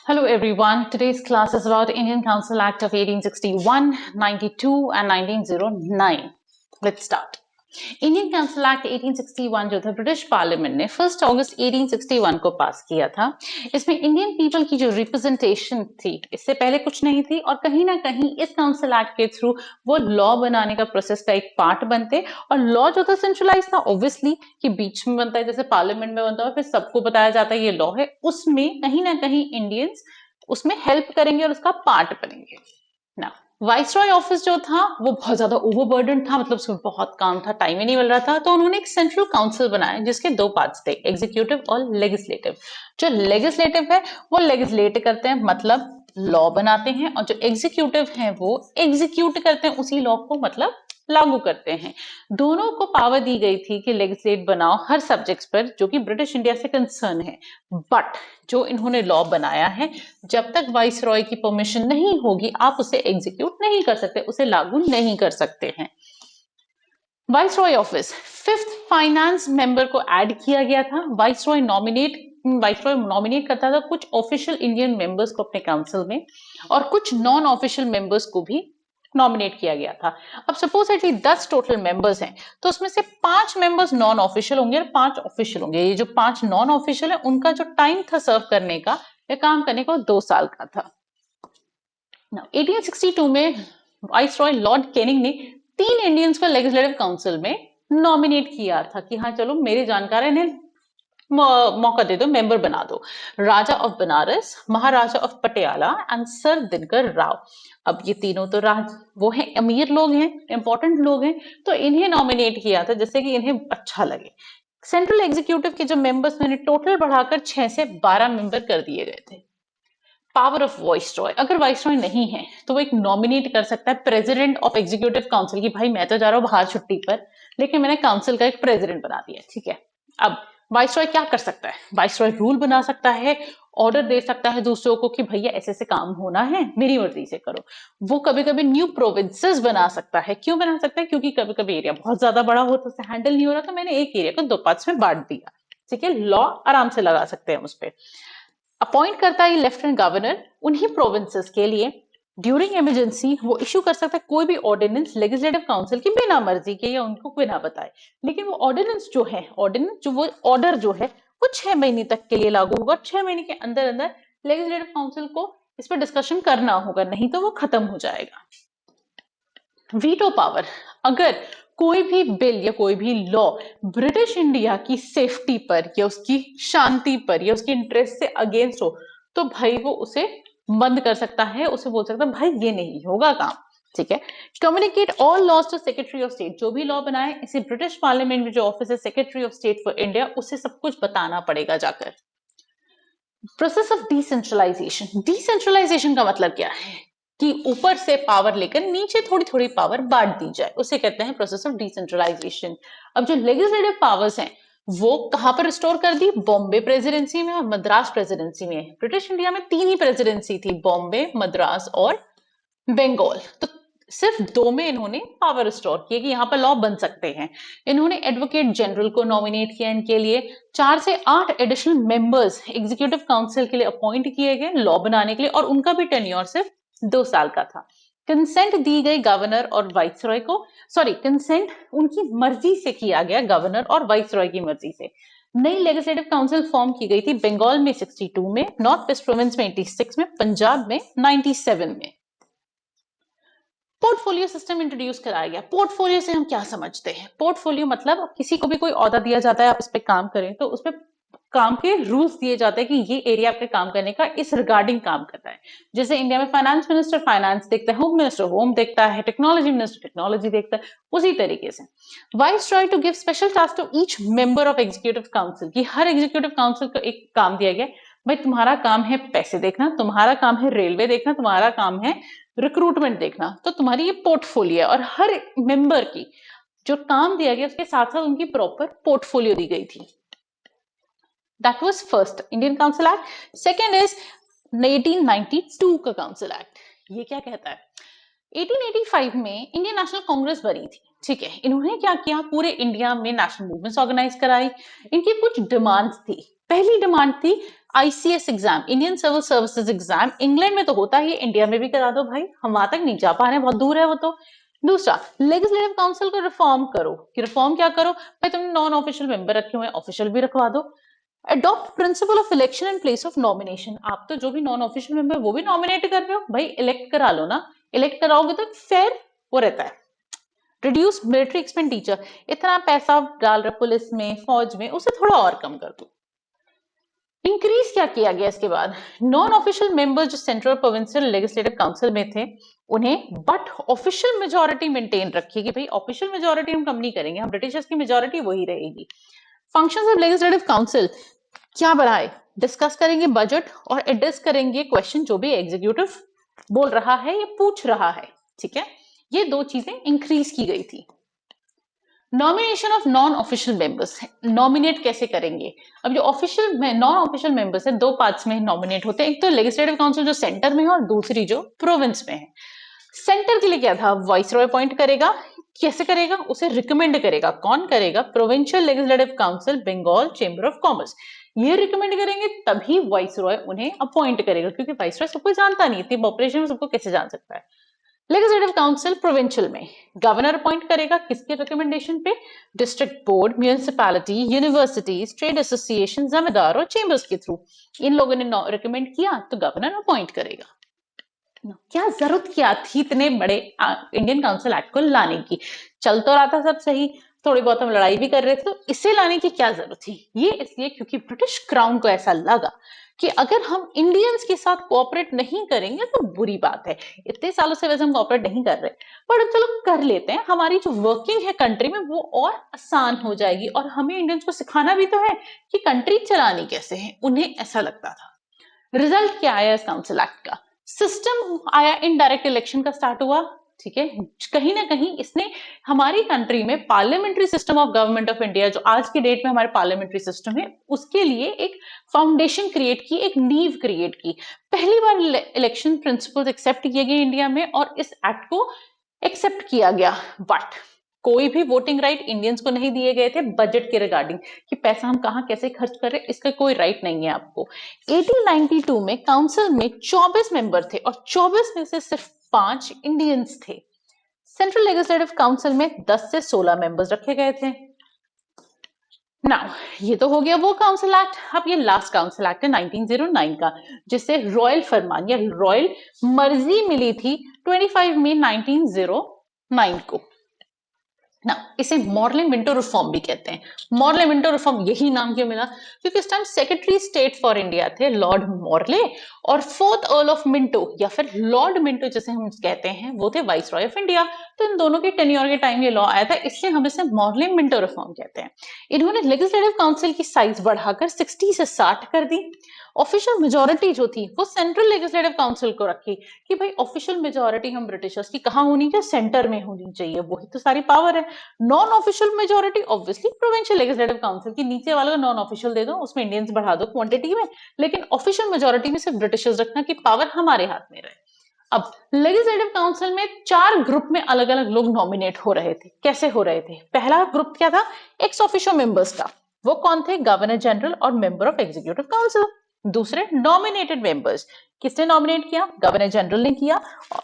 Hello everyone. Today's class is about Indian Council Act of 1861, 92 and 1909. Let's start. Indian council act 1861 जो था British parliament ने 1 अगस्त 1861 को पास किया था। इसमें इंडियन पीपल की जो रिप्रेजेंटेशन थी इससे पहले कुछ नहीं थी और कहीं ना कहीं इस काउंसिल एक्ट के थ्रू वो लॉ बनाने का प्रोसेस का एक पार्ट बनते। और लॉ जो था सेंट्रलाइज था ऑब्वियसली कि बीच में बनता है जैसे पार्लियामेंट में बनता है फिर सबको बताया जाता है ये लॉ है, उसमें कहीं ना कहीं इंडियंस उसमें हेल्प करेंगे और उसका पार्ट बनेंगे ना। वाइसरॉय ऑफिस जो था वो बहुत ज्यादा ओवरबर्डन था, मतलब उसमें बहुत काम था, टाइम ही नहीं मिल रहा था, तो उन्होंने एक सेंट्रल काउंसिल बनाया जिसके दो पार्ट्स थे, एग्जीक्यूटिव और लेजिस्लेटिव। जो लेजिस्लेटिव है वो लेजिस्लेट करते हैं मतलब लॉ बनाते हैं, और जो एग्जीक्यूटिव है वो एग्जीक्यूट करते हैं उसी लॉ को, मतलब लागू करते हैं। दोनों को पावर दी गई थी कि लेजिस्लेट बनाओ हर सब्जेक्ट्स पर जो कि ब्रिटिश इंडिया से कंसर्न है। बट जो इन्होंने लॉ बनाया है जब तक वाइस रॉय की परमिशन नहीं होगी आप उसे एग्जीक्यूट नहीं कर सकते, उसे लागू नहीं कर सकते हैं। Vice Roy office fifth finance member को ऐड किया गया था। वाइस रॉय नॉमिनेट करता था कुछ ऑफिशियल इंडियन मेंबर्स को अपने काउंसिल में, और कुछ नॉन ऑफिशियल मेंबर्स को भी नॉमिनेट किया गया था। अब सपोजिटली 10 टोटल मेंबर्स हैं तो उसमें से 5 मेंबर्स नॉन ऑफिशियल होंगे और 5 ऑफिशियल होंगे। ये जो 5 नॉन ऑफिशियल है उनका जो टाइम था सर्व करने का या काम करने का 2 साल का था। 1862 में वाइस रॉय लॉर्ड कैनिंग ने 3 इंडियंस को लेजिस्लेटिव काउंसिल में नॉमिनेट किया था कि हाँ चलो मेरे जानकार है, इन्हें मौका दे दो, मेंबर बना दो। Raja of Banaras, Maharaja of Patiala and sir Dinkar Rao. अब ये तीनों तो वो हैं, अमीर लोग हैं, इंपॉर्टेंट लोग हैं, तो इन्हें नॉमिनेट किया था जिससे कि इन्हें अच्छा लगे। सेंट्रल एग्जीक्यूटिव के जो मेंबर्स मैंने टोटल बढ़ाकर 6 से 12 मेंबर कर दिए गए थे। पावर ऑफ वॉइस रॉय, अगर वाइस रॉय नहीं है तो वो एक नॉमिनेट कर सकता है प्रेसिडेंट ऑफ एग्जीक्यूटिव काउंसिल की भाई मैं तो जा रहा हूं बाहर छुट्टी पर लेकिन मैंने काउंसिल का एक प्रेसिडेंट बना दिया, ठीक है। अब वाइस रॉय क्या कर सकता है? वाइस रॉय रूल बना सकता है, ऑर्डर दे सकता है दूसरों को कि भैया ऐसे ऐसे काम होना है, मेरी मर्जी से करो। वो कभी कभी न्यू प्रोविंसेस बना सकता है। क्यों बना सकता है? क्योंकि कभी कभी एरिया बहुत ज्यादा बड़ा हो तो उसे हैंडल नहीं हो रहा, तो मैंने एक एरिया को 2 पार्ट्स में बांट दिया, ठीक है। लॉ आराम से लगा सकते हैं उस पर। अपॉइंट करता है लेफ्टिनेंट गवर्नर उन्हीं प्रोविंसेस के लिए। ड्यूरिंग इमरजेंसी वो इश्यू कर सकता है कोई भी ऑर्डिनेंस लेजिस्लेटिव काउंसिल की बिना मर्जी के या उनको बिना बताए, लेकिन वो ऑर्डिनेंस जो वो ऑर्डर जो है वो 6 महीने तक के लिए लागू होगा। 6 महीने के अंदर अंदर लेजिस्लेटिव काउंसिल को इस पर डिस्कशन करना होगा, नहीं तो वो खत्म हो जाएगा। वीटो पावर, अगर कोई भी बिल या कोई भी लॉ ब्रिटिश इंडिया की सेफ्टी पर या उसकी शांति पर या उसकी इंटरेस्ट से अगेंस्ट हो तो भाई वो उसे बंद कर सकता है, उसे बोल सकता है भाई ये नहीं होगा काम, ठीक है। Communicate all laws to secretary of state, जो भी लॉ बनाए इसे ब्रिटिश पार्लियामेंट में जो ऑफिस है secretary of state for India उसे सब कुछ बताना पड़ेगा जाकर। प्रोसेस ऑफ डिसेंट्रलाइजेशन, डिसेंट्रलाइजेशन का मतलब क्या है कि ऊपर से पावर लेकर नीचे थोड़ी थोड़ी पावर बांट दी जाए, उसे कहते हैं प्रोसेस ऑफ डिसेंट्रलाइजेशन। अब जो लेजिस्लेटिव पावर्स हैं वो कहां पर रिस्टोर कर दी? बॉम्बे प्रेसिडेंसी में और मद्रास प्रेसिडेंसी में। ब्रिटिश इंडिया में 3 ही प्रेसिडेंसी थी, बॉम्बे, मद्रास और बंगाल। तो सिर्फ 2 में इन्होंने पावर रिस्टोर किया कि यहां पर लॉ बन सकते हैं। इन्होंने एडवोकेट जनरल को नॉमिनेट किया इनके लिए। 4 से 8 एडिशनल मेंबर्स एग्जीक्यूटिव काउंसिल के लिए अपॉइंट किए गए लॉ बनाने के लिए, और उनका भी टेन्योर सिर्फ 2 साल का था। कंसेंट दी गई गवर्नर और वाइसरॉय को, सॉरी कंसेंट उनकी मर्जी से किया गया, गवर्नर और वाइसरॉय की मर्जी से। नई लेजिस्लेटिव काउंसिल फॉर्म की गई थी बंगाल में 62 में, नॉर्थ वेस्ट प्रोविंस में 86 में, पंजाब में 97 में। पोर्टफोलियो सिस्टम इंट्रोड्यूस कराया गया। पोर्टफोलियो से हम क्या समझते हैं? पोर्टफोलियो मतलब किसी को भी कोई औहदा दिया जाता है, आप इस पे काम करें, तो उस पे काम के रूल्स दिए जाते हैं कि ये एरिया आपके काम करने का इस रिगार्डिंग काम करता है। जैसे इंडिया में फाइनेंस मिनिस्टर फाइनेंस देखता है, होम मिनिस्टर होम देखता है, टेक्नोलॉजी मिनिस्टर टेक्नोलॉजी देखता है, उसी तरीके से vice try to give special task to each member of executive council, की हर एग्जीक्यूटिव काउंसिल को एक काम दिया गया। भाई तुम्हारा काम है पैसे देखना, तुम्हारा काम है रेलवे देखना, तुम्हारा काम है रिक्रूटमेंट देखना, तो तुम्हारी ये पोर्टफोलियो है। और हर मेंबर की जो काम दिया गया उसके साथ साथ उनकी प्रॉपर पोर्टफोलियो दी गई थी। That was first Indian council act. Second is 1892 का काउंसिल एक्ट। ये क्या कहता है? 1885 में इंडियन नेशनल कांग्रेस बनी थी, ठीक है। इन्होंने क्या किया? पूरे इंडिया में नेशनल मूवमेंट्स ऑर्गेनाइज कराई। इनकी कुछ डिमांड्स थी। पहली डिमांड थी ICS exam, Indian civil services exam, England में तो होता ही है, इंडिया में भी करा दो भाई, हम वहां तक नहीं जा पा रहे हैं, बहुत दूर है वो तो। दूसरा, लेजिस्लेटिव काउंसिल को रिफॉर्म करो, कि रिफॉर्म क्या करो भाई, तुमने नॉन ऑफिशियल मेंबर रखे हुए हैं, ऑफिशियल भी रखवा दो। Adopt principle of election in place of nomination, आप तो जो भी नॉन ऑफिशियल मेंबर वो भी नॉमिनेट कर रहे हो भाई, इलेक्ट करा लो ना, इलेक्ट कराओगे तो फेयर वो रहता है। रिड्यूस मिलिट्री एक्सपेंडिचर, इतना पैसा डाल रहे पुलिस में फौज में, उसे थोड़ा और कम कर दो। इंक्रीज क्या किया गया इसके बाद, नॉन ऑफिशियल मेंबर्स जो सेंट्रल प्रोविंशियल लेजिस्लेटिव काउंसिल में थे उन्हें बट ऑफिशियल मेजोरिटी मेंटेन रखी, कि भाई ऑफिशियल मेजोरिटी हम कम नहीं करेंगे, हम ब्रिटिशर्स की मेजोरिटी वही रहेगी। फंक्शंस ऑफ लेजिस्लेटिव काउंसिल क्या बढ़ाए, डिस्कस करेंगे बजट और एड्रेस करेंगे क्वेश्चन जो भी एग्जीक्यूटिव बोल रहा है या पूछ रहा है, ठीक है, ये दो चीजें इंक्रीज की गई थी। Nomination of non official members, nominate कैसे करेंगे, अब जो ऑफिशियल नॉन ऑफिशियल मेंबर्स है दो पार्ट्स में नॉमिनेट होते हैं, एक तो लेजिस्लेटिव काउंसिल जो सेंटर में है और दूसरी जो प्रोविंस में है। सेंटर के लिए क्या था, वाइसरॉय अपॉइंट करेगा, कैसे करेगा, उसे रिकमेंड करेगा, कौन करेगा, provincial legislative council Bengal chamber of commerce, ये रिकमेंड करेंगे तभी वाइसरॉय उन्हें अपॉइंट करेगा, क्योंकि वाइसरॉय सबको जानता नहीं, इतनी पॉपुलेशन में सबको कैसे जान सकता है। लेजिस्लेटिव काउंसिल प्रोविंशियल में गवर्नर अपॉइंट करेगा, किसके रिकमेंडेशन पे, district board, municipality, universities, trade association, जमींदार और चेंबर्स के थ्रू, इन लोगों ने रिकमेंड किया तो गवर्नर अपॉइंट करेगा। क्या जरूरत क्या थी इतने बड़े इंडियन काउंसिल एक्ट को लाने की, चल तो रहा था सब सही, थोड़ी बहुत हम लड़ाई भी कर रहे थे, तो इसे लाने की क्या जरूरत थी, ये इसलिए क्योंकि ब्रिटिश क्राउन को ऐसा लगा कि अगर हम इंडियंस के साथ कोऑपरेट नहीं करेंगे तो बुरी बात है, इतने सालों से वैसे हम कोऑपरेट नहीं कर रहे, पर अब चलो कर लेते हैं, हमारी जो वर्किंग है कंट्री में वो और आसान हो जाएगी, और हमें इंडियंस को सिखाना भी तो है कि कंट्री चलानी कैसे है, उन्हें ऐसा लगता था। रिजल्ट क्या आया इस काउंसिल एक्ट का, सिस्टम आया, इनडायरेक्ट इलेक्शन का स्टार्ट हुआ, ठीक है, कहीं ना कहीं इसने हमारी कंट्री में parliamentary system of government of India, जो आज के डेट में हमारे पार्लियामेंट्री सिस्टम है, उसके लिए एक फाउंडेशन क्रिएट की, एक नींव क्रिएट की। पहली बार इलेक्शन प्रिंसिपल्स एक्सेप्ट किए गए इंडिया में और इस एक्ट को एक्सेप्ट किया गया, बट कोई भी वोटिंग राइट इंडियंस को नहीं दिए गए थे बजट के रिगार्डिंग, कि पैसा हम कहां कैसे खर्च कर रहे हैं इसका कोई राइट नहीं है आपको। 1892 में काउंसिल में 24 मेंबर थे और 24 में से सिर्फ 5 इंडियंस थे। सेंट्रल लेजिस्लेटिव काउंसिल में 10 से 16 मेंबर्स रखे गए थे। नाउ ये तो हो गया वो काउंसिल एक्ट, अब ये लास्ट काउंसिल एक्ट है 1909 का, जिससे रॉयल फरमान या रॉयल मर्जी मिली थी 25 मई 1909 को ना। इसे मॉर्ले मिंटो रिफॉर्म भी कहते हैं। मॉर्ले मिंटो रिफॉर्म यही नाम क्यों मिला, क्योंकि इस time secretary state for India थे लॉर्ड मॉर्ले, और फोर्थ अर्ल ऑफ मिंटो या फिर लॉर्ड मिंटो जिसे हम कहते हैं वो थे वाइस रॉय ऑफ इंडिया। तो इन दोनों के टेन्योर के टाइम ये लॉ आया था, इसलिए हम इसे मॉर्ले मिंटो रिफॉर्म कहते हैं। इन्होंने लेजिस्लेटिव काउंसिल की साइज बढ़ाकर 60 से 60 कर दी। ऑफिशियल मेजोरिटी जो थी वो सेंट्रल लेजिस्लेटिव काउंसिल को रखी, कि भाई ऑफिशियल मेजोरिटी हम ब्रिटिशर्स की कहाँ होनी चाहिए, सेंटर में होनी चाहिए, वही तो सारी पावर है। Non official majority obviously provincial legislative council की, नीचे वाले को नॉन ऑफिशियल दे दो, उसमें इंडियंस बढ़ा दो क्वांटिटी में, लेकिन ऑफिशियल मेजोरिटी में सिर्फ ब्रिटिशर्स रखना की पावर हमारे हाथ में रहे। अब लेजिस्लेटिव काउंसिल में 4 ग्रुप में अलग अलग लोग नॉमिनेट हो रहे थे, कैसे हो रहे थे, पहला ग्रुप क्या था, एक्स ऑफिशियो मेंबर्स का, वो कौन थे, गवर्नर जनरल और मेंबर ऑफ एग्जीक्यूटिव काउंसिल। दूसरे नॉमिनेटेड मेंबर्स, किसने नॉमिनेट किया, गवर्नर जनरल ने किया,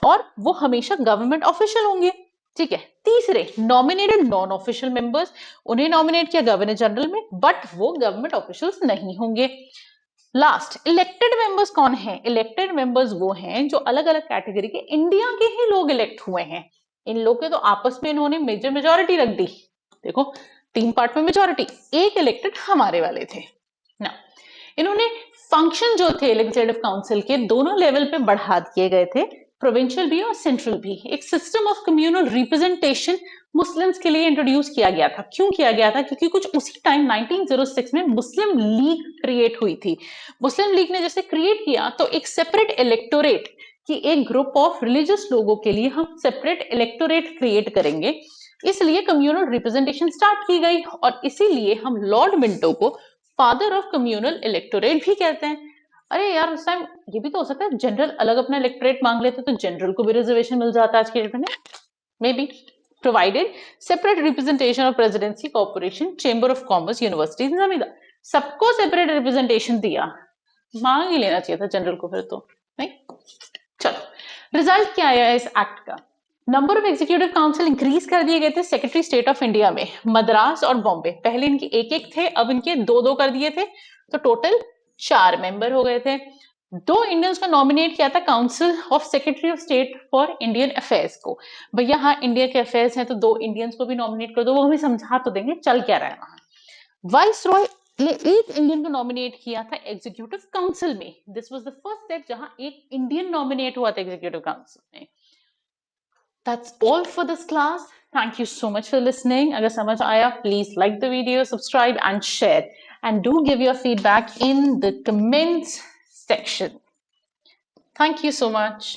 और वो हमेशा गवर्नमेंट ऑफिशियल होंगे, ठीक है। तीसरे नॉमिनेटेड नॉन ऑफिशियल मेंबर्स, उन्हें नॉमिनेट किया गवर्नर जनरल में, बट वो गवर्नमेंट ऑफिशियल्स नहीं होंगे। लास्ट इलेक्टेड मेंबर्स कौन है, इलेक्टेड मेंबर्स वो हैं जो अलग अलग कैटेगरी के इंडिया के ही लोग इलेक्ट हुए हैं, इन लोग के तो आपस में इन्होंने मेजर मेजोरिटी रख दी, देखो 3 पार्ट में मेजोरिटी, एक इलेक्टेड हमारे वाले थे ना। इन्होंने फंक्शन जो थे लेजिस्लेटिव काउंसिल के दोनों लेवल पे बढ़ा दिए गए थे, प्रोविंशियल भी और सेंट्रल भी। एक system of communal representation Muslims के लिए इंट्रोड्यूस किया गया था, क्यों किया गया था, क्योंकि कुछ उसी टाइम 1906 में मुस्लिम लीग क्रिएट हुई थी। मुस्लिम लीग ने जैसे क्रिएट किया तो एक सेपरेट इलेक्टोरेट, कि एक ग्रुप ऑफ रिलीजियस लोगों के लिए हम सेपरेट इलेक्टोरेट क्रिएट करेंगे, इसलिए कम्युनल रिप्रेजेंटेशन स्टार्ट की गई, और इसीलिए हम लॉर्ड मिंटो को फादर ऑफ कम्युनल इलेक्टोरेट भी कहते हैं। अरे यार उस टाइम ये भी तो हो सकता है जनरल अलग अपना इलेक्टोरेट मांग लेते तो जनरल को भी रिजर्वेशन मिल जाता आज के डेट में, may be. Provided separate representation of presidency, corporation, chamber of commerce, universities, जमींदार, सबको सेपरेट रिप्रेजेंटेशन दिया, मांग ही लेना चाहिए था जनरल को फिर तो, नहीं? चलो, रिजल्ट क्या आया इस एक्ट का? Number of executive council increase कर दिए गए थे सेक्रेटरी स्टेट ऑफ इंडिया में, मद्रास और बॉम्बे। पहले इनके एक एक थे, अब इनके दो दो कर दिए थे, तो टोटल 4 मेंबर हो गए थे। दो इंडियंस को नॉमिनेट किया था council of secretary of state for Indian affairs को। भैया हाँ, इंडिया के अफेयर्स हैं तो दो इंडियंस को भी नॉमिनेट कर दो, वो हमें समझा तो देंगे चल क्या रहा है वहां। वाइस रॉय ने एक इंडियन को नॉमिनेट किया था एग्जीक्यूटिव काउंसिल में। This was the first step जहां एक इंडियन नॉमिनेट हुआ था एग्जीक्यूटिव काउंसिल में। That's all for this class. Thank you so much for listening. Agar samajh aaya, please like the video, subscribe and share. And do give your feedback in the comments section. Thank you so much.